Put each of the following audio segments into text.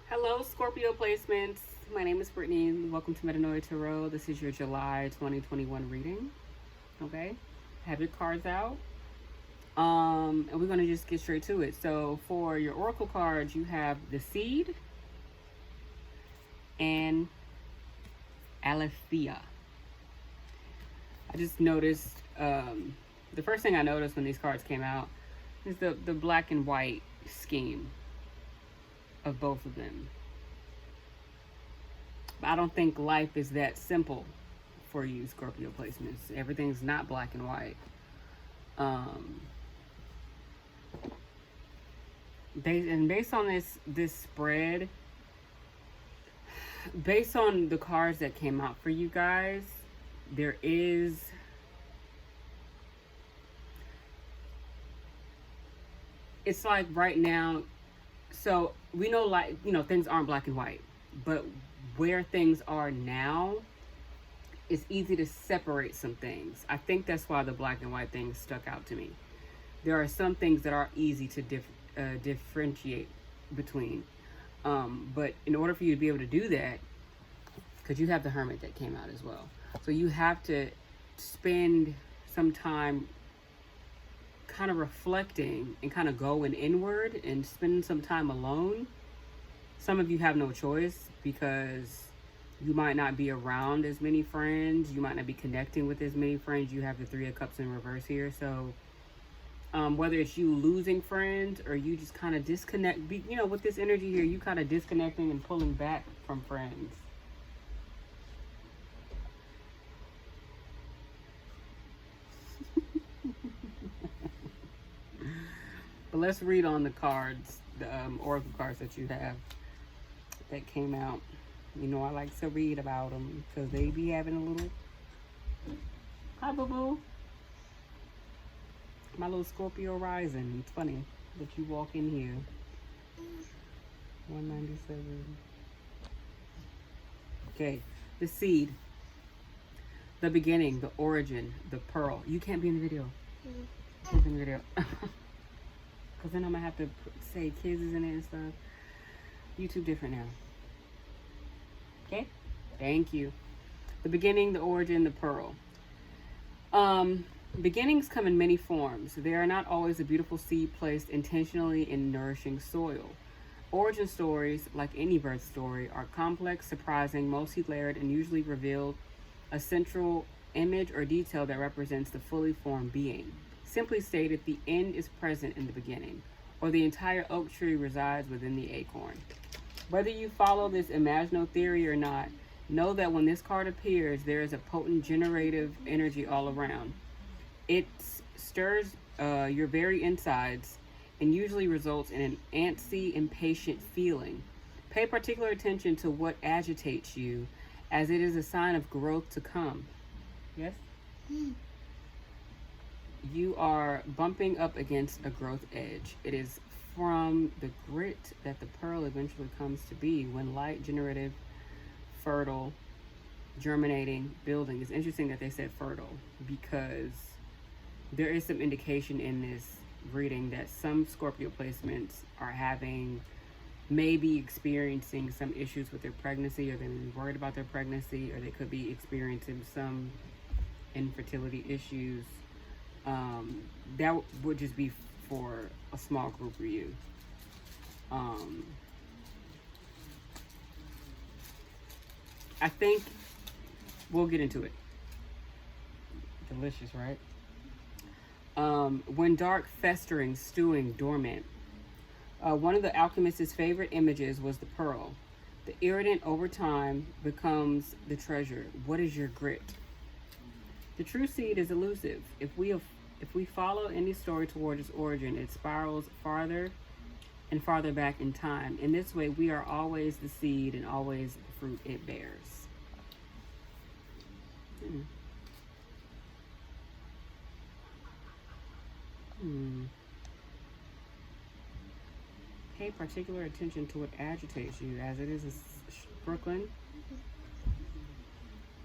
Hello, Scorpio placements. My name is Brittany. Welcome to Metanoia Tarot. This is your July 2021 reading. Okay, have your cards out. And we're gonna just get straight to it. So for your oracle cards, you have the Seed and Aletheia. I just noticed the first thing I noticed when these cards came out is the black and white scheme of both of them. I don't think life is that simple for you, Scorpio placements. Everything's not black and white. Based on this spread, based on the cards that came out for you guys, there is it's like right now, so we know, like, things aren't black and white, but where things are now, it's easy to separate some things. I think that's why the black and white thing stuck out to me. There are some things that are easy to differentiate between, but in order for you to be able to do that, because you have the Hermit that came out as well, so you have to spend some time kind of reflecting and kind of going inward and spending some time alone. Some of you have no choice because you might not be around as many friends. You might not be connecting with as many friends. You have the Three of Cups in reverse here. So whether it's you losing friends or you just kind of disconnect, with this energy here, you kind of disconnecting and pulling back from friends. But let's read on the cards, the oracle cards that you have that came out. I like to read about them because they be having a little... Hi, boo-boo. My little Scorpio rising. It's funny that you walk in here. 197. Okay. The Seed. The beginning. The origin. The pearl. You can't be in the video. You can't be in the video. Because then I'm going to have to say kids is in it and stuff. YouTube different now. Okay? Thank you. The beginning, the origin, the pearl. Beginnings come in many forms. They are not always a beautiful seed placed intentionally in nourishing soil. Origin stories, like any birth story, are complex, surprising, multi-layered, and usually reveal a central image or detail that represents the fully formed being. Simply stated, the end is present in the beginning, or the entire oak tree resides within the acorn. Whether you follow this imaginal theory or not, know that when this card appears, there is a potent generative energy all around. It stirs your very insides and usually results in an antsy, impatient feeling. Pay particular attention to what agitates you, as it is a sign of growth to come. Yes? You are bumping up against a growth edge. It is from the grit that the pearl eventually comes to be, when light, generative, fertile, germinating, building. It's interesting that they said fertile, because there is some indication in this reading that some Scorpio placements are maybe experiencing some issues with their pregnancy, or they may be worried about their pregnancy, or they could be experiencing some infertility issues. That would just be for a small group of you. I think we'll get into it. Delicious, right? When dark, festering, stewing, dormant. One of the alchemist's favorite images was the pearl. The irritant over time becomes the treasure. What is your grit? The true seed is elusive. If we follow any story toward its origin, it spirals farther and farther back in time. In this way, we are always the seed and always the fruit it bears. Pay particular attention to what agitates you, as it is Brooklyn.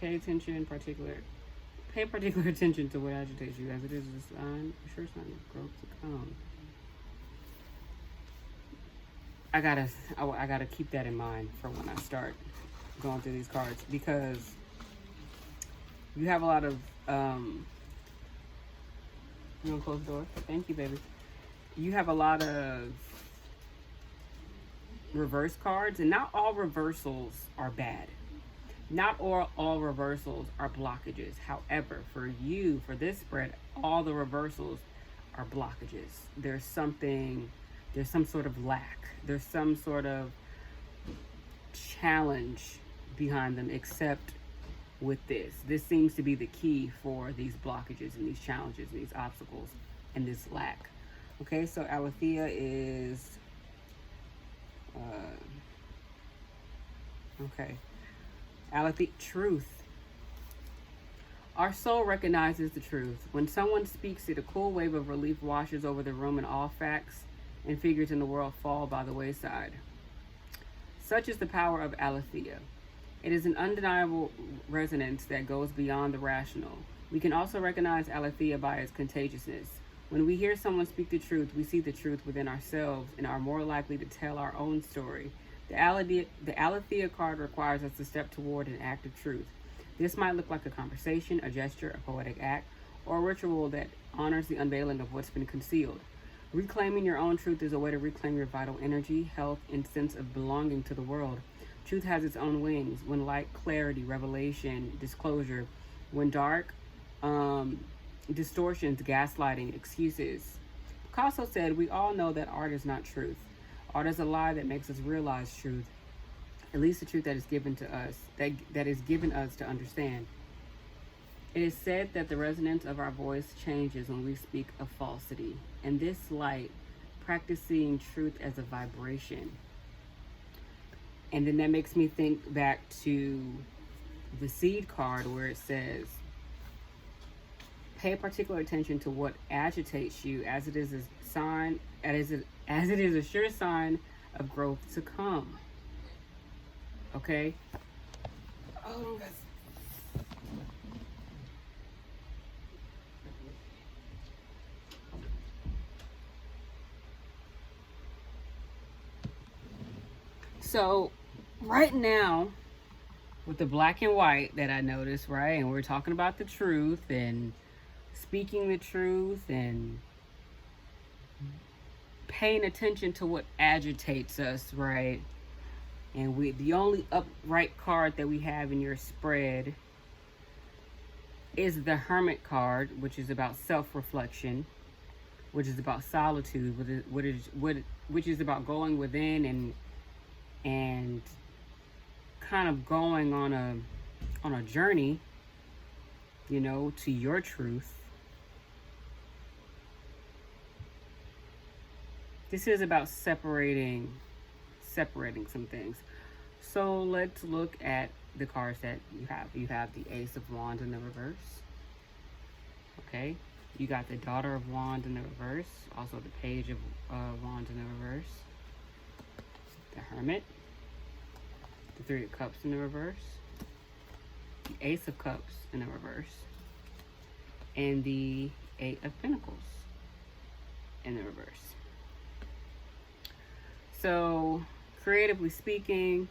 Pay particular attention to what agitates you, as it is a sure sign of growth to come. I gotta keep that in mind for when I start going through these cards, because you have a lot of you gonna close the door? Thank you, baby. You have a lot of reverse cards, and not all reversals are bad. Not all reversals are blockages. However, for you, for this spread, all the reversals are blockages. There's some sort of lack. There's some sort of challenge behind them, except with this. This seems to be the key for these blockages and these challenges and these obstacles and this lack. Okay, so Aletheia is Aletheia, truth. Our soul recognizes the truth. When someone speaks it, a cool wave of relief washes over the room, and all facts and figures in the world fall by the wayside. Such is the power of Aletheia. It is an undeniable resonance that goes beyond the rational. We can also recognize Aletheia by its contagiousness. When we hear someone speak the truth, we see the truth within ourselves and are more likely to tell our own story. The Aletheia card requires us to step toward an act of truth. This might look like a conversation, a gesture, a poetic act, or a ritual that honors the unveiling of what's been concealed. Reclaiming your own truth is a way to reclaim your vital energy, health, and sense of belonging to the world. Truth has its own wings. When light, clarity, revelation, disclosure. When dark, distortions, gaslighting, excuses. Picasso said, "We all know that art is not truth. Art is a lie that makes us realize truth, at least the truth that is given to us, that is given us to understand." It is said that the resonance of our voice changes when we speak of falsity. And this light, practicing truth as a vibration. And then that makes me think back to the seed card, where it says, pay particular attention to what agitates you, as it is a sign, as it is a sure sign of growth to come. Okay? Oh, guys. So, right now, with the black and white that I noticed, right? And we're talking about the truth and speaking the truth and paying attention to what agitates us, right? And the only upright card that we have in your spread is the Hermit card, which is about self-reflection, which is about solitude, which is about going within and kind of going on a journey, you know, to your truth. This is about separating some things. So let's look at the cards that you have. You have the Ace of Wands in the reverse. Okay. You got the Daughter of Wands in the reverse. Also the Page of Wands in the reverse. The Hermit. The Three of Cups in the reverse. The Ace of Cups in the reverse. And the Eight of Pentacles in the reverse. So, creatively speaking,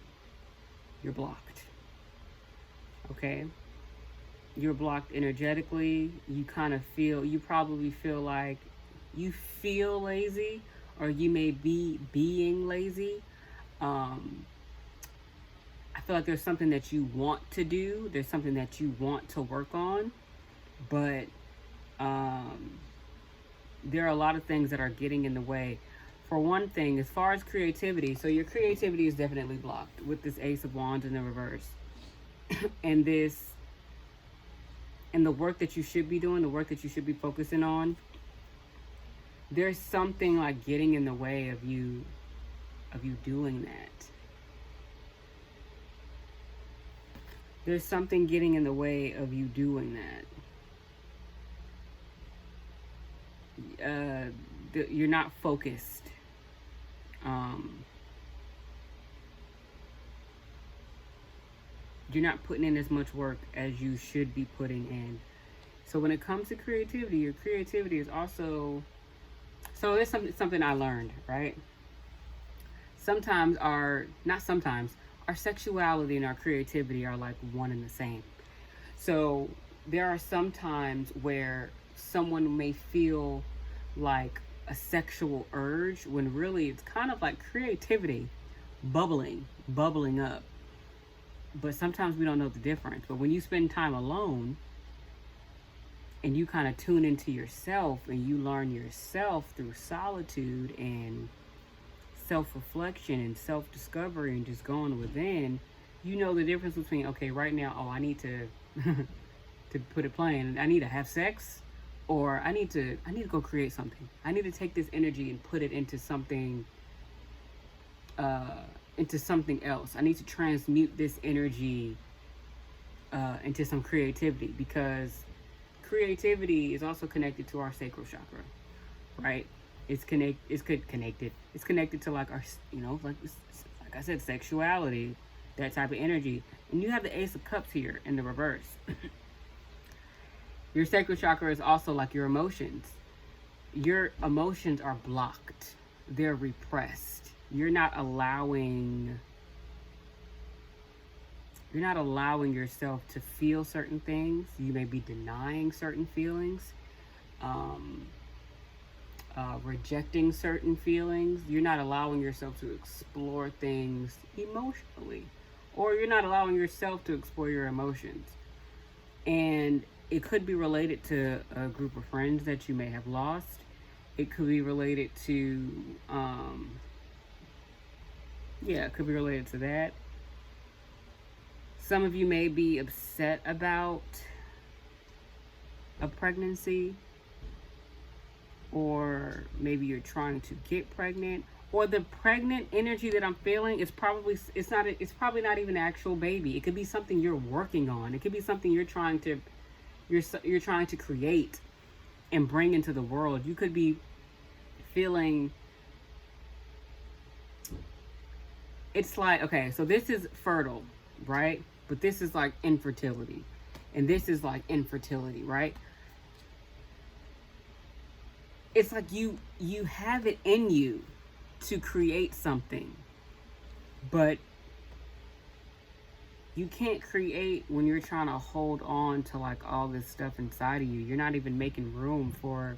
you're blocked. Okay? You're blocked energetically. You probably feel like you feel lazy, or you may be being lazy. I feel like there's something that you want to do. There's something that you want to work on. But there are a lot of things that are getting in the way. For one thing, as far as creativity, so your creativity is definitely blocked with this Ace of Wands in the reverse. and the work that you should be doing, the work that you should be focusing on, there's something like getting in the way of you doing that. There's something getting in the way of you doing that. You're not focused. You're not putting in as much work as you should be putting in. So when it comes to creativity, your creativity is also... So it's something I learned, right? sometimes our sexuality and our creativity are like one and the same. So there are some times where someone may feel like a sexual urge when really it's kind of like creativity bubbling up. But sometimes we don't know the difference. But when you spend time alone and you kind of tune into yourself and you learn yourself through solitude and self-reflection and self-discovery and just going within, you know the difference between, okay, right now, oh, I need to to put it plain, I need to have sex, or I need to go create something. I need to take this energy and put it into something else. I need to transmute this energy into some creativity, because creativity is also connected to our sacral chakra, right? It's connected to like our, like I said, sexuality, that type of energy. And you have the Ace of Cups here in the reverse. Your sacral chakra is also like your emotions. Your emotions are blocked. They're repressed. You're not allowing yourself to feel certain things. You may be denying certain feelings, rejecting certain feelings. You're not allowing yourself to explore things emotionally, or you're not allowing yourself to explore your emotions. And it could be related to a group of friends that you may have lost. It could be related to, it could be related to that. Some of you may be upset about a pregnancy, or maybe you're trying to get pregnant, or the pregnant energy that I'm feeling is probably not even an actual baby. It could be something you're working on. It could be something you're trying to create and bring into the world. You could be feeling, it's like, okay, so this is fertile, right? But this is like infertility, and this is like infertility, right? It's like you have it in you to create something, but you can't create when you're trying to hold on to like all this stuff inside of you. You're not even making room for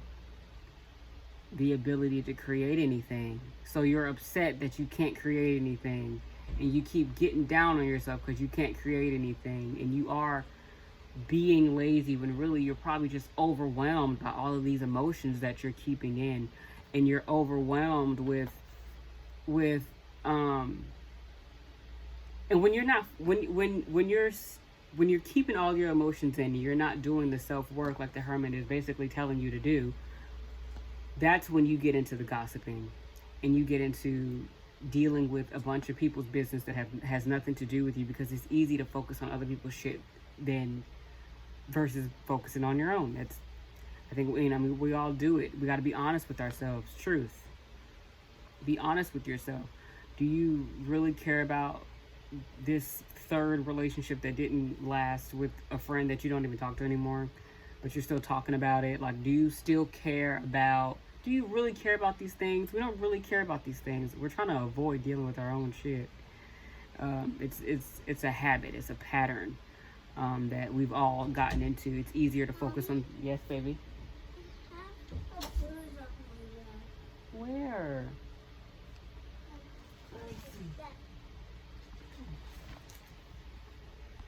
the ability to create anything. So you're upset that you can't create anything, and you keep getting down on yourself because you can't create anything, and you are being lazy when really you're probably just overwhelmed by all of these emotions that you're keeping in, and you're overwhelmed with and when you're keeping all your emotions in, you're not doing the self-work like the hermit is basically telling you to do. That's when you get into the gossiping, and you get into dealing with a bunch of people's business that has nothing to do with you, because it's easy to focus on other people's shit versus focusing on your own. I think we all do it. We got to be honest with ourselves. Truth. Be honest with yourself. Do you really care about this third relationship that didn't last with a friend that you don't even talk to anymore, but you're still talking about it? Like, do you really care about these things? We don't really care about these things. We're trying to avoid dealing with our own shit. It's a habit. It's a pattern that we've all gotten into. It's easier to focus on. Yes, baby. Where?